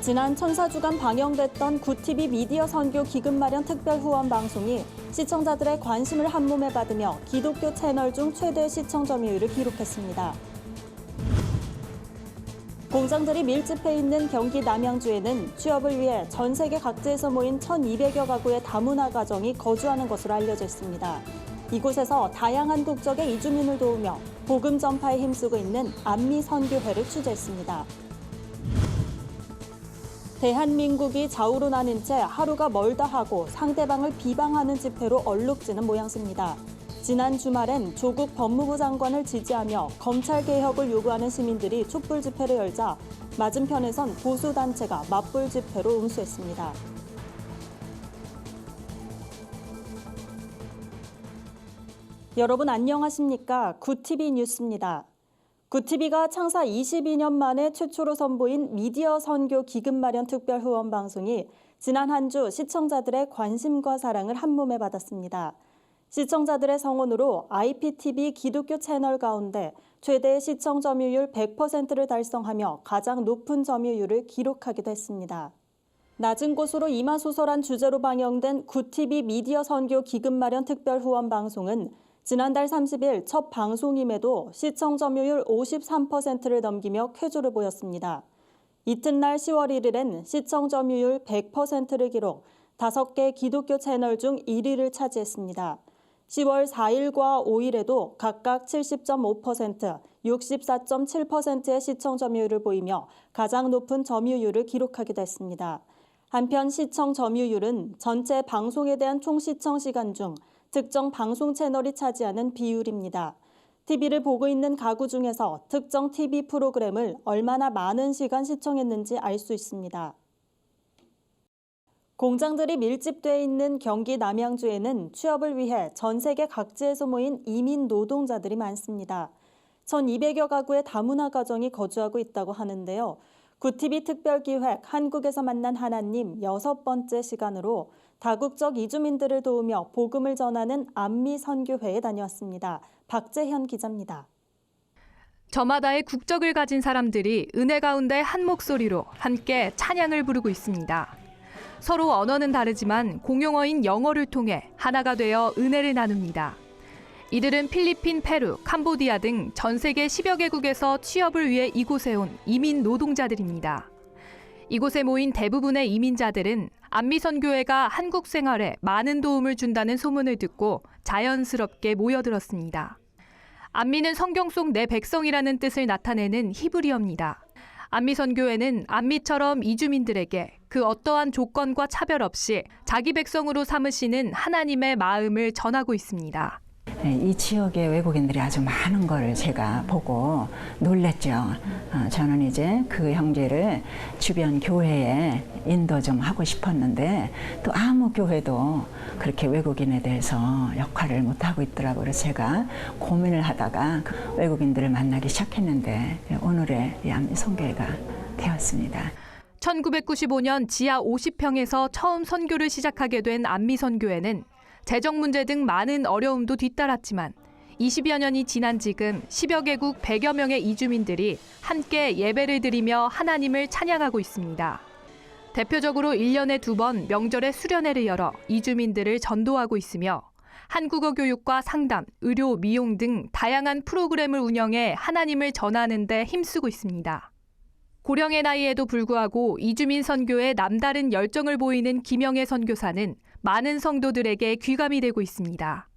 지난 천사주간 방영됐던 굿TV 미디어 선교 기금 마련 특별 후원 방송이 시청자들의 관심을 한몸에 받으며 기독교 채널 중 최대 시청 점유율을 기록했습니다. 공장들이 밀집해 있는 경기 남양주에는 취업을 위해 전 세계 각지에서 모인 1,200여 가구의 다문화 가정이 거주하는 것으로 알려져 있습니다. 이곳에서 다양한 국적의 이주민을 도우며 복음 전파에 힘쓰고 있는 안미선교회를 취재했습니다. 대한민국이 좌우로 나뉜 채 하루가 멀다 하고 상대방을 비방하는 집회로 얼룩지는 모양새입니다. 지난 주말엔 조국 법무부 장관을 지지하며 검찰 개혁을 요구하는 시민들이 촛불 집회를 열자 맞은편에선 보수단체가 맞불 집회로 응수했습니다. 여러분 안녕하십니까? 굿TV 뉴스입니다. 굿TV가 창사 22년 만에 최초로 선보인 미디어 선교 기금 마련 특별 후원 방송이 지난 한 주 시청자들의 관심과 사랑을 한몸에 받았습니다. 시청자들의 성원으로 IPTV 기독교 채널 가운데 최대 시청 점유율 100%를 달성하며 가장 높은 점유율을 기록하기도 했습니다. 낮은 곳으로 임하소서란 주제로 방영된 굿TV 미디어 선교 기금 마련 특별 후원 방송은 지난달 30일 첫 방송임에도 시청 점유율 53%를 넘기며 쾌조를 보였습니다. 이튿날 10월 1일엔 시청 점유율 100%를 기록, 5개 기독교 채널 중 1위를 차지했습니다. 10월 4일과 5일에도 각각 70.5%, 64.7%의 시청 점유율을 보이며 가장 높은 점유율을 기록하기도 했습니다. 한편 시청 점유율은 전체 방송에 대한 총 시청 시간 중 특정 방송 채널이 차지하는 비율입니다. TV를 보고 있는 가구 중에서 특정 TV 프로그램을 얼마나 많은 시간 시청했는지 알 수 있습니다. 공장들이 밀집돼 있는 경기 남양주에는 취업을 위해 전 세계 각지에서 모인 이민 노동자들이 많습니다. 1,200여 가구의 다문화 가정이 거주하고 있다고 하는데요. 굿TV 특별기획 한국에서 만난 하나님 6번째 시간으로 다국적 이주민들을 도우며 복음을 전하는 안미선교회에 다녀왔습니다. 박재현 기자입니다. 저마다의 국적을 가진 사람들이 은혜 가운데 한 목소리로 함께 찬양을 부르고 있습니다. 서로 언어는 다르지만 공용어인 영어를 통해 하나가 되어 은혜를 나눕니다. 이들은 필리핀, 페루, 캄보디아 등 전 세계 10여 개국에서 취업을 위해 이곳에 온 이민 노동자들입니다. 이곳에 모인 대부분의 이민자들은 안미선교회가 한국 생활에 많은 도움을 준다는 소문을 듣고 자연스럽게 모여들었습니다. 안미는 성경 속 내 백성이라는 뜻을 나타내는 히브리어입니다. 안미선교회는 안미처럼 이주민들에게 그 어떠한 조건과 차별 없이 자기 백성으로 삼으시는 하나님의 마음을 전하고 있습니다. 이 지역의 외국인들이 아주 많은 걸 제가 보고 놀랬죠. 저는 이제 그 형제를 주변 교회에 인도 좀 하고 싶었는데 또 아무 교회도 그렇게 외국인에 대해서 역할을 못하고 있더라고요. 그래서 제가 고민을 하다가 외국인들을 만나기 시작했는데 오늘의 이 안미선교회가 되었습니다. 1995년 지하 50평에서 처음 선교를 시작하게 된 안미선교회는 재정 문제 등 많은 어려움도 뒤따랐지만 20여 년이 지난 지금 10여 개국 100여 명의 이주민들이 함께 예배를 드리며 하나님을 찬양하고 있습니다. 대표적으로 1년에 2번 명절에 수련회를 열어 이주민들을 전도하고 있으며 한국어 교육과 상담, 의료, 미용 등 다양한 프로그램을 운영해 하나님을 전하는 데 힘쓰고 있습니다. 고령의 나이에도 불구하고 이주민 선교에 남다른 열정을 보이는 김영애 선교사는 많은 성도들에게 귀감이 되고 있습니다.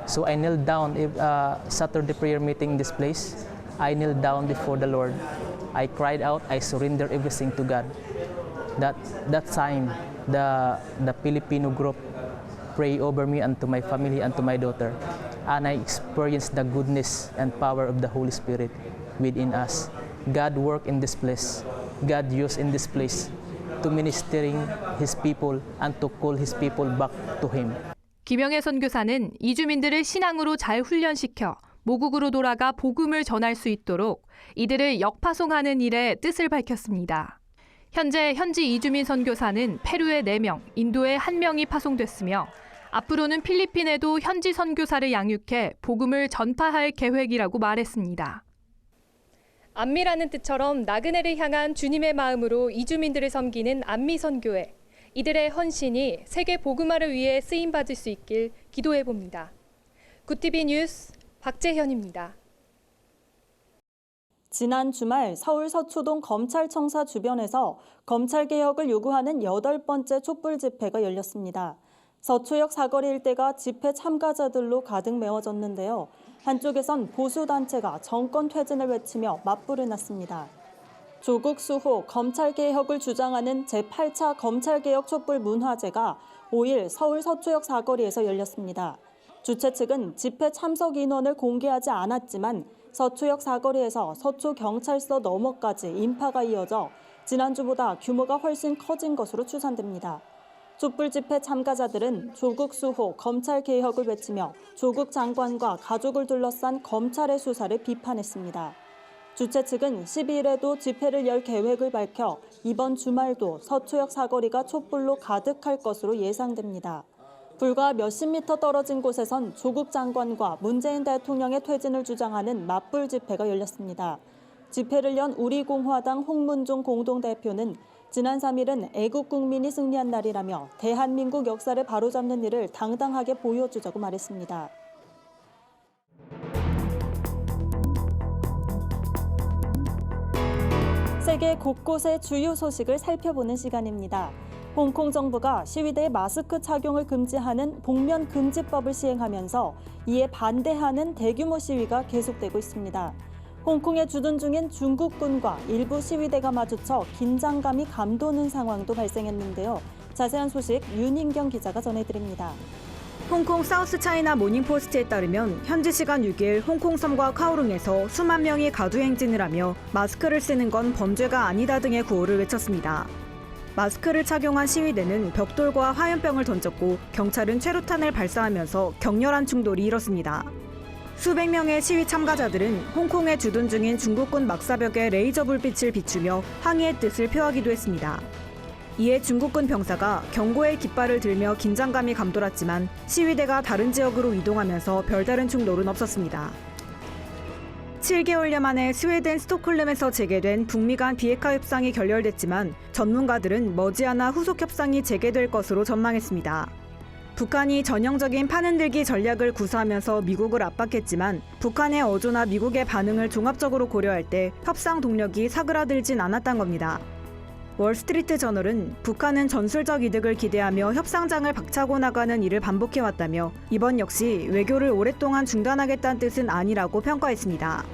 So I knelt down Saturday prayer meeting in this place. I knelt down before the Lord. I cried out. I surrendered everything to God. That time, the Filipino group prayed over me and to my family and to my daughter, and I experienced the goodness and power of the Holy Spirit within us. God worked in this place. God used in this place to ministering His people and to call His people back to Him. 김영애 선교사는 이주민들을 신앙으로 잘 훈련시켜 모국으로 돌아가 복음을 전할 수 있도록 이들을 역파송하는 일에 뜻을 밝혔습니다. 현재 현지 이주민 선교사는 페루에 4명, 인도에 1명이 파송됐으며 앞으로는 필리핀에도 현지 선교사를 양육해 복음을 전파할 계획이라고 말했습니다. 안미라는 뜻처럼 나그네를 향한 주님의 마음으로 이주민들을 섬기는 안미선교회. 이들의 헌신이 세계 복음화를 위해 쓰임받을 수 있길 기도해봅니다. 굿TV 뉴스 박재현입니다. 지난 주말 서울 서초동 검찰청사 주변에서 검찰개혁을 요구하는 8번째 촛불 집회가 열렸습니다. 서초역 사거리 일대가 집회 참가자들로 가득 메워졌는데요. 한쪽에선 보수단체가 정권 퇴진을 외치며 맞불을 놨습니다. 조국 수호 검찰개혁을 주장하는 제8차 검찰개혁 촛불 문화제가 5일 서울 서초역 사거리에서 열렸습니다. 주최 측은 집회 참석 인원을 공개하지 않았지만 서초역 사거리에서 서초경찰서 너머까지 인파가 이어져 지난주보다 규모가 훨씬 커진 것으로 추산됩니다. 촛불 집회 참가자들은 조국 수호 검찰개혁을 외치며 조국 장관과 가족을 둘러싼 검찰의 수사를 비판했습니다. 주최 측은 12일에도 집회를 열 계획을 밝혀 이번 주말도 서초역 사거리가 촛불로 가득할 것으로 예상됩니다. 불과 몇십 미터 떨어진 곳에선 조국 장관과 문재인 대통령의 퇴진을 주장하는 맞불 집회가 열렸습니다. 집회를 연 우리공화당 홍문종 공동대표는 지난 3일은 애국 국민이 승리한 날이라며 대한민국 역사를 바로잡는 일을 당당하게 보여주자고 말했습니다. 세계 곳곳의 주요 소식을 살펴보는 시간입니다. 홍콩 정부가 시위대의 마스크 착용을 금지하는 복면 금지법을 시행하면서 이에 반대하는 대규모 시위가 계속되고 있습니다. 홍콩에 주둔 중인 중국군과 일부 시위대가 마주쳐 긴장감이 감도는 상황도 발생했는데요. 자세한 소식 윤인경 기자가 전해드립니다. 홍콩 사우스 차이나 모닝포스트에 따르면 현지 시간 6일 홍콩 섬과 카오룽에서 수만 명이 가두행진을 하며 마스크를 쓰는 건 범죄가 아니다 등의 구호를 외쳤습니다. 마스크를 착용한 시위대는 벽돌과 화염병을 던졌고 경찰은 최루탄을 발사하면서 격렬한 충돌이 일었습니다. 수백 명의 시위 참가자들은 홍콩에 주둔 중인 중국군 막사벽에 레이저 불빛을 비추며 항의의 뜻을 표하기도 했습니다. 이에 중국군 병사가 경고의 깃발을 들며 긴장감이 감돌았지만 시위대가 다른 지역으로 이동하면서 별다른 충돌은 없었습니다. 7개월여 만에 스웨덴 스톡홀름에서 재개된 북미 간 비핵화 협상이 결렬됐지만 전문가들은 머지않아 후속 협상이 재개될 것으로 전망했습니다. 북한이 전형적인 판흔들기 전략을 구사하면서 미국을 압박했지만 북한의 어조나 미국의 반응을 종합적으로 고려할 때 협상 동력이 사그라들진 않았던 겁니다. 월스트리트 저널은 북한은 전술적 이득을 기대하며 협상장을 박차고 나가는 일을 반복해왔다며 이번 역시 외교를 오랫동안 중단하겠다는 뜻은 아니라고 평가했습니다.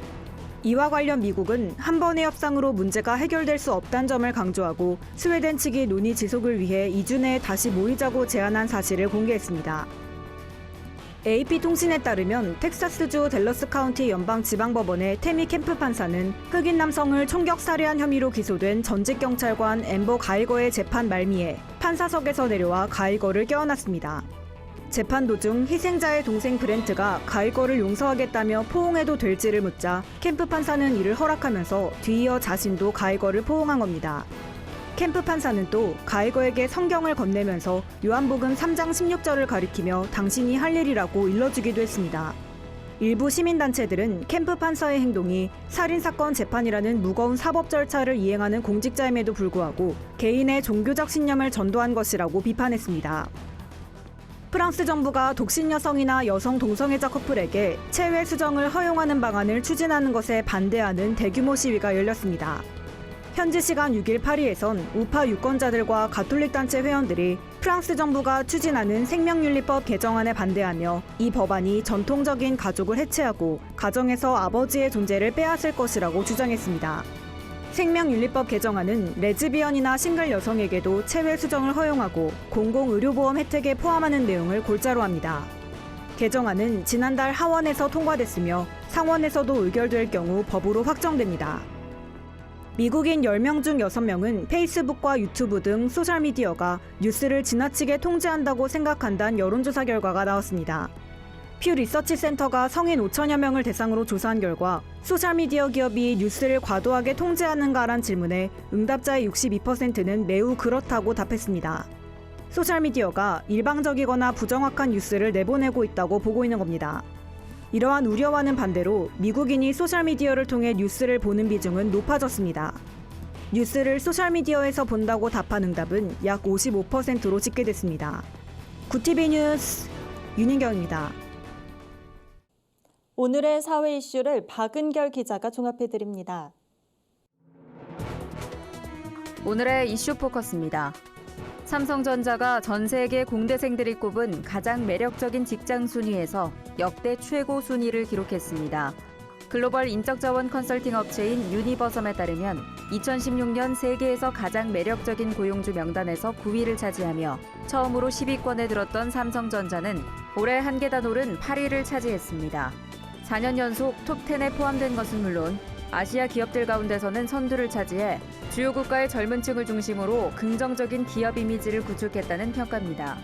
이와 관련 미국은 한 번의 협상으로 문제가 해결될 수 없다는 점을 강조하고 스웨덴 측이 논의 지속을 위해 2주 내에 다시 모이자고 제안한 사실을 공개했습니다. AP통신에 따르면 텍사스주 댈러스 카운티 연방지방법원의 태미 캠프 판사는 흑인 남성을 총격 살해한 혐의로 기소된 전직 경찰관 앰버 가이거의 재판 말미에 판사석에서 내려와 가이거를 껴안았습니다. 재판 도중 희생자의 동생 브렌트가 가이거를 용서하겠다며 포옹해도 될지를 묻자 캠프 판사는 이를 허락하면서 뒤이어 자신도 가이거를 포옹한 겁니다. 캠프 판사는 또 가이거에게 성경을 건네면서 요한복음 3장 16절을 가리키며 당신이 할 일이라고 일러주기도 했습니다. 일부 시민단체들은 캠프 판사의 행동이 살인사건 재판이라는 무거운 사법 절차를 이행하는 공직자임에도 불구하고 개인의 종교적 신념을 전도한 것이라고 비판했습니다. 프랑스 정부가 독신 여성이나 여성 동성애자 커플에게 체외 수정을 허용하는 방안을 추진하는 것에 반대하는 대규모 시위가 열렸습니다. 현지 시간 6일 파리에선 우파 유권자들과 가톨릭 단체 회원들이 프랑스 정부가 추진하는 생명윤리법 개정안에 반대하며 이 법안이 전통적인 가족을 해체하고 가정에서 아버지의 존재를 빼앗을 것이라고 주장했습니다. 생명윤리법 개정안은 레즈비언이나 싱글 여성에게도 체외 수정을 허용하고 공공의료보험 혜택에 포함하는 내용을 골자로 합니다. 개정안은 지난달 하원에서 통과됐으며 상원에서도 의결될 경우 법으로 확정됩니다. 미국인 10명 중 6명은 페이스북과 유튜브 등 소셜미디어가 뉴스를 지나치게 통제한다고 생각한다는 여론조사 결과가 나왔습니다. 퓨 리서치 센터가 성인 5천여 명을 대상으로 조사한 결과 소셜미디어 기업이 뉴스를 과도하게 통제하는가란 질문에 응답자의 62%는 매우 그렇다고 답했습니다. 소셜미디어가 일방적이거나 부정확한 뉴스를 내보내고 있다고 보고 있는 겁니다. 이러한 우려와는 반대로 미국인이 소셜미디어를 통해 뉴스를 보는 비중은 높아졌습니다. 뉴스를 소셜미디어에서 본다고 답한 응답은 약 55%로 집계됐습니다. 구티비 뉴스 윤인경입니다. 오늘의 사회 이슈를 박은결 기자가 종합해드립니다. 오늘의 이슈 포커스입니다. 삼성전자가 전 세계 공대생들이 꼽은 가장 매력적인 직장 순위에서 역대 최고 순위를 기록했습니다. 글로벌 인적자원 컨설팅 업체인 유니버섬에 따르면 2016년 세계에서 가장 매력적인 고용주 명단에서 9위를 차지하며 처음으로 10위권에 들었던 삼성전자는 올해 한 계단 오른 8위를 차지했습니다. 4년 연속 톱10에 포함된 것은 물론 아시아 기업들 가운데서는 선두를 차지해 주요 국가의 젊은 층을 중심으로 긍정적인 기업 이미지를 구축했다는 평가입니다.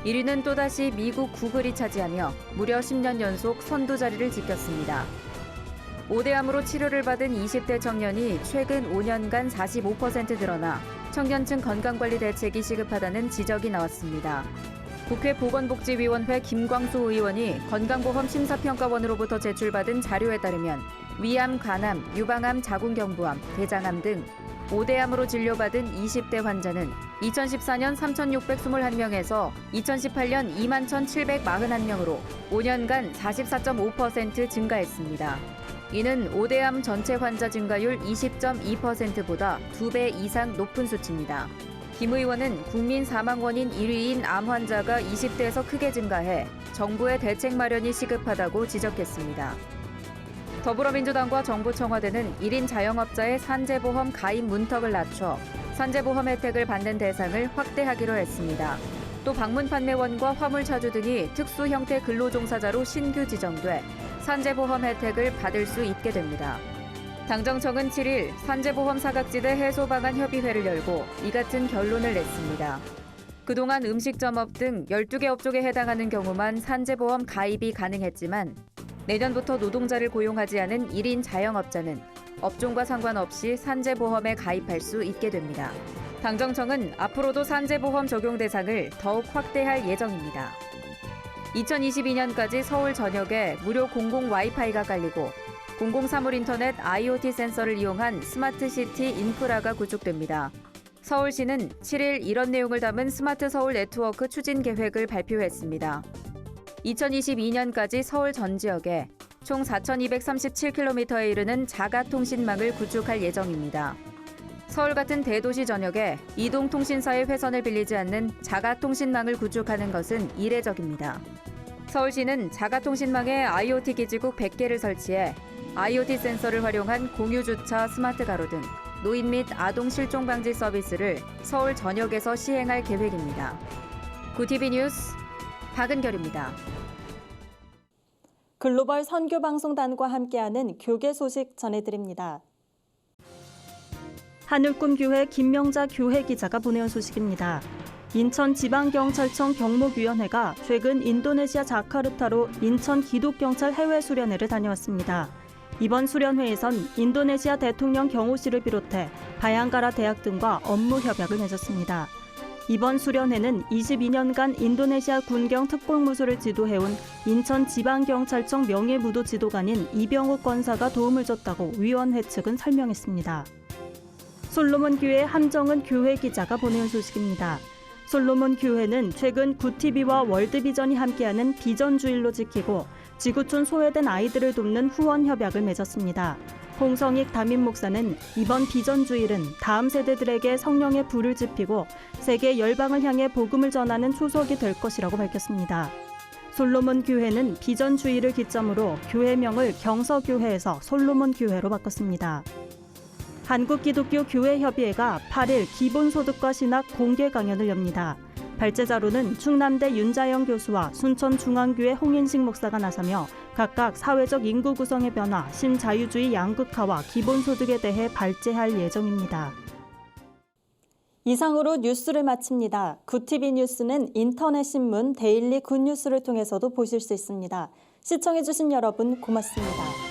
1위는 또다시 미국 구글이 차지하며 무려 10년 연속 선두 자리를 지켰습니다. 오대암으로 치료를 받은 20대 청년이 최근 5년간 45% 늘어나 청년층 건강관리 대책이 시급하다는 지적이 나왔습니다. 국회 보건복지위원회 김광수 의원이 건강보험 심사평가원으로부터 제출받은 자료에 따르면 위암, 간암, 유방암, 자궁경부암, 대장암 등 5대암으로 진료받은 20대 환자는 2014년 3,621명에서 2018년 21,741명으로 5년간 44.5% 증가했습니다. 이는 5대암 전체 환자 증가율 20.2%보다 2배 이상 높은 수치입니다. 김 의원은 국민 사망 원인 1위인 암 환자가 20대에서 크게 증가해 정부의 대책 마련이 시급하다고 지적했습니다. 더불어민주당과 정부 청와대는 1인 자영업자의 산재보험 가입 문턱을 낮춰 산재보험 혜택을 받는 대상을 확대하기로 했습니다. 또 방문 판매원과 화물차주 등이 특수 형태 근로종사자로 신규 지정돼 산재보험 혜택을 받을 수 있게 됩니다. 당정청은 7일 산재보험 사각지대 해소 방안 협의회를 열고 이 같은 결론을 냈습니다. 그동안 음식점업 등 12개 업종에 해당하는 경우만 산재보험 가입이 가능했지만 내년부터 노동자를 고용하지 않은 1인 자영업자는 업종과 상관없이 산재보험에 가입할 수 있게 됩니다. 당정청은 앞으로도 산재보험 적용 대상을 더욱 확대할 예정입니다. 2022년까지 서울 전역에 무료 공공 와이파이가 깔리고 공공사물 인터넷 IoT 센서를 이용한 스마트시티 인프라가 구축됩니다. 서울시는 7일 이런 내용을 담은 스마트 서울 네트워크 추진 계획을 발표했습니다. 2022년까지 서울 전 지역에 총 4,237km에 이르는 자가통신망을 구축할 예정입니다. 서울 같은 대도시 전역에 이동통신사의 회선을 빌리지 않는 자가통신망을 구축하는 것은 이례적입니다. 서울시는 자가통신망에 IoT 기지국 100개를 설치해 IoT 센서를 활용한 공유주차 스마트가로 등 노인 및 아동 실종 방지 서비스를 서울 전역에서 시행할 계획입니다. 구티비 뉴스 박은결입니다. 글로벌 선교방송단과 함께하는 교계 소식 전해드립니다. 하늘꿈교회 김명자 교회 기자가 보내온 소식입니다. 인천지방경찰청 경목위원회가 최근 인도네시아 자카르타로 인천 기독경찰 해외 수련회를 다녀왔습니다. 이번 수련회에선 인도네시아 대통령 경호실을 비롯해 바양가라 대학 등과 업무 협약을 맺었습니다. 이번 수련회는 22년간 인도네시아 군경 특공무술을 지도해온 인천지방경찰청 명예무도 지도관인 이병욱 권사가 도움을 줬다고 위원회 측은 설명했습니다. 솔로몬 교회 함정은 교회 기자가 보내온 소식입니다. 솔로몬 교회는 최근 구티비와 월드비전이 함께하는 비전주일로 지키고 지구촌 소외된 아이들을 돕는 후원 협약을 맺었습니다. 홍성익 담임 목사는 이번 비전주일은 다음 세대들에게 성령의 불을 지피고 세계 열방을 향해 복음을 전하는 초석이 될 것이라고 밝혔습니다. 솔로몬 교회는 비전주일을 기점으로 교회명을 경서교회에서 솔로몬 교회로 바꿨습니다. 한국기독교교회협의회가 8일 기본소득과 신학 공개 강연을 엽니다. 발제자로는 충남대 윤자영 교수와 순천중앙교회 홍인식 목사가 나서며 각각 사회적 인구 구성의 변화, 신자유주의 양극화와 기본소득에 대해 발제할 예정입니다. 이상으로 뉴스를 마칩니다. 구티비 뉴스는 인터넷 신문 데일리 굿뉴스를 통해서도 보실 수 있습니다. 시청해주신 여러분 고맙습니다.